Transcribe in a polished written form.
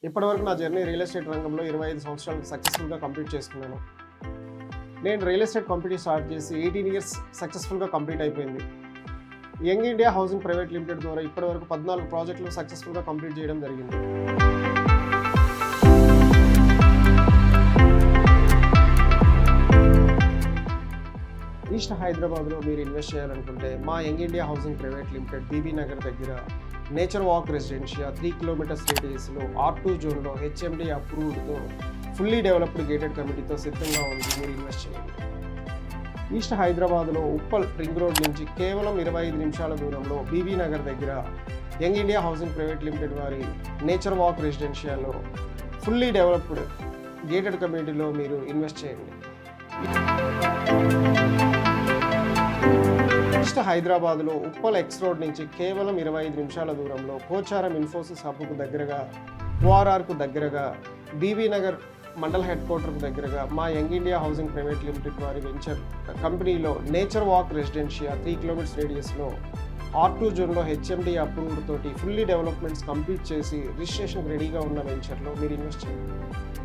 ఇప్పటివరకు నా journey real estate రంగంలో 25 సంవత్సరాలు సక్సెస్ఫుల్గా కంప్లీట్ చేసుకున్నాను. నేను రియల్ ఎస్టేట్ కంపెనీ స్టార్ట్ చేసి 18 ఇయర్స్ సక్సెస్ఫుల్గా కంప్లీట్ అయిపోయింది. Young India housing private limited ద్వారా ఇప్పటివరకు 14 ప్రాజెక్టులు సక్సెస్ఫుల్గా కంప్లీట్ చేయడం జరిగింది. ఈస్ట్ హైదరాబాద్లో మీరు ఇన్వెస్ట్ చేయాలనుకుంటే మా young India housing private limited Bibi Nagar దగ్గర నేచర్ వాక్ రెసిడెన్షియా 3 కిలోమీటర్స్ రేడియస్లో R2 జోన్లో హెచ్ఎండి అప్రూవ్డ్తో ఫుల్లీ డెవలప్డ్ గేటెడ్ కమిటీతో సిద్ధంగా ఉంది. మీరు ఇన్వెస్ట్ చేయండి. ఈస్ట్ హైదరాబాద్లో ఉప్పల్ రింగ్ రోడ్ నుంచి కేవలం 25 నిమిషాల దూరంలో బీబీ నగర్ దగ్గర young India housing private limited వారి నేచర్ వాక్ రెసిడెన్షియాలో ఫుల్లీ డెవలప్డ్ గేటెడ్ కమ్యూనిటీలో మీరు ఇన్వెస్ట్ చేయండి. ఈస్ట్ హైదరాబాద్లో ఉప్పల్ ఎక్స్ రోడ్ నుంచి కేవలం 25 నిమిషాల దూరంలో పోచారం ఇన్ఫోసిస్ హబ్కు దగ్గరగా, ఓఆర్ఆర్కు దగ్గరగా, బీబీ నగర్ మండల్ హెడ్ క్వార్టర్కు దగ్గరగా మా young India housing private limited వారి వెంచర్ కంపెనీలో నేచర్ వాక్ రెసిడెన్షియా 3 కిలోమీటర్స్ రేడియస్లో R2 జోన్లో హెచ్ఎండి అప్రూవ్డ్ తోటి ఫుల్లీ డెవలప్మెంట్స్ కంప్లీట్ చేసి రిజిస్ట్రేషన్కి రెడీగా ఉన్న వెంచర్లో మీరు ఇన్వెస్ట్ చేయండి.